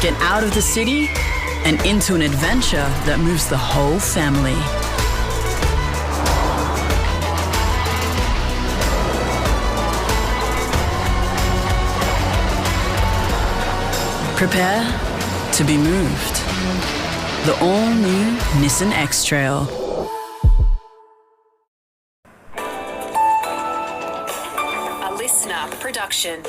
Get out of the city and into an adventure that moves the whole family. Prepare to be moved. The all-new Nissan X-Trail. A LISTNR production.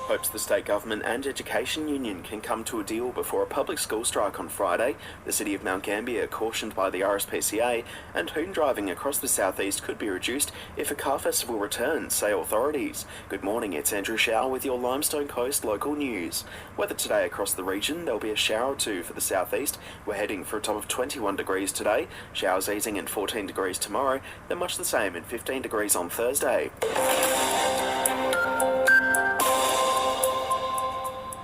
Hopes the state government and education union can come to a deal before a public school strike on Friday. The city of Mount Gambier, cautioned by the RSPCA, and hoon driving across the southeast could be reduced if a car festival returns, say authorities. Good morning, it's Andrew Shower with your Limestone Coast local news. Weather today across the region, there'll be a shower or two for the southeast. We're heading for a top of 21 degrees today, showers easing at 14 degrees tomorrow, then much the same at 15 degrees on Thursday.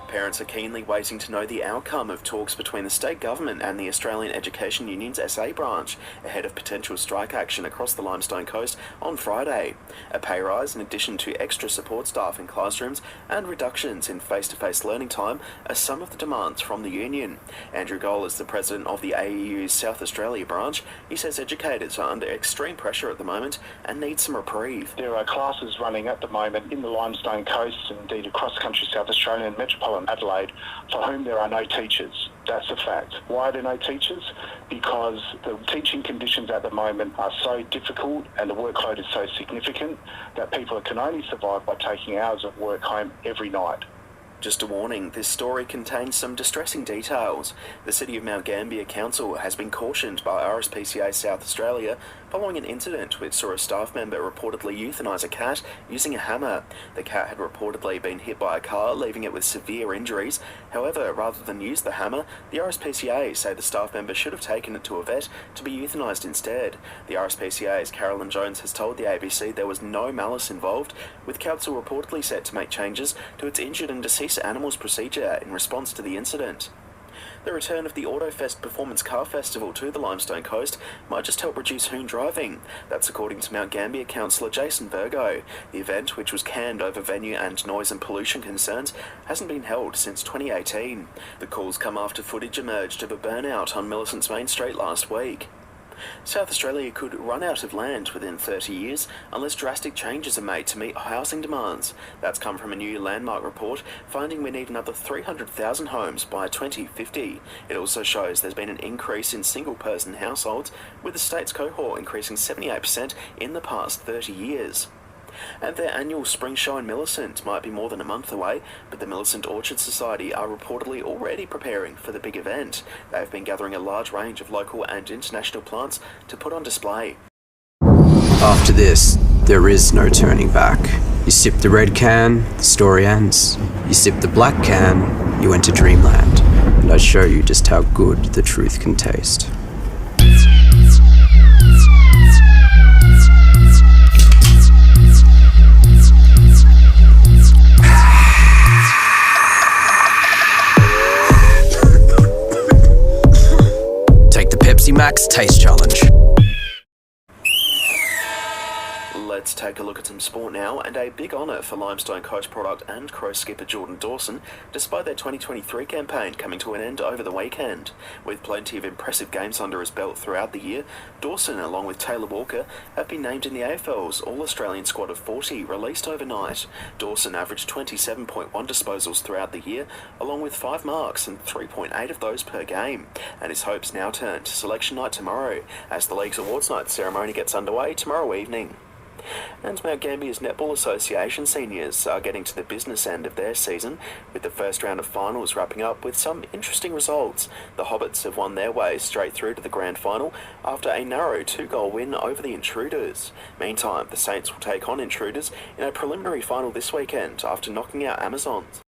Parents are keenly waiting to know the outcome of talks between the state government and the Australian Education Union's SA branch ahead of potential strike action across the Limestone Coast on Friday. A pay rise in addition to extra support staff in classrooms and reductions in face-to-face learning time are some of the demands from the union. Andrew Goll is the president of the AEU's South Australia branch. He says educators are under extreme pressure at the moment and need some reprieve. There are classes running at the moment in the Limestone Coast and indeed across country South Australia and metropolitan Adelaide for whom there are no teachers. That's a fact. Why are there no teachers? Because the teaching conditions at the moment are so difficult and the workload is so significant that people can only survive by taking hours of work home every night. Just a warning, this story contains some distressing details. The City of Mount Gambier Council has been cautioned by RSPCA South Australia following an incident which saw a staff member reportedly euthanise a cat using a hammer. The cat had reportedly been hit by a car, leaving it with severe injuries. However, rather than use the hammer, the RSPCA say the staff member should have taken it to a vet to be euthanised instead. The RSPCA's Carolyn Jones has told the ABC there was no malice involved, with Council reportedly set to make changes to its injured and deceased animals procedure in response to the incident. The return of the AutoFest Performance Car Festival to the Limestone Coast might just help reduce hoon driving. That's according to Mount Gambier councillor Jason Virgo. The event, which was canned over venue and noise and pollution concerns, hasn't been held since 2018. The calls come after footage emerged of a burnout on Millicent's Main Street last week. South Australia could run out of land within 30 years unless drastic changes are made to meet housing demands. That's come from a new landmark report finding we need another 300,000 homes by 2050. It also shows there's been an increase in single-person households, with the state's cohort increasing 78% in the past 30 years. And their annual spring show in Millicent might be more than a month away, but the Millicent Orchard Society are reportedly already preparing for the big event. They've been gathering a large range of local and international plants to put on display. After this, there is no turning back. You sip the red can, the story ends. You sip the black can, you enter dreamland. And I show you just how good the truth can taste. Max Taste Challenge. Let's take a look at some sport now, and a big honour for Limestone Coast product and Crow skipper Jordan Dawson, despite their 2023 campaign coming to an end over the weekend. With plenty of impressive games under his belt throughout the year, Dawson, along with Taylor Walker, have been named in the AFL's All-Australian squad of 40 released overnight. Dawson averaged 27.1 disposals throughout the year, along with 5 marks and 3.8 of those per game, and his hopes now turn to selection night tomorrow, as the league's awards night ceremony gets underway tomorrow evening. And Mount Gambier's Netball Association seniors are getting to the business end of their season, with the first round of finals wrapping up with some interesting results. The Hobbits have won their way straight through to the grand final after a narrow 2-goal win over the Intruders. Meantime, the Saints will take on Intruders in a preliminary final this weekend after knocking out Amazons.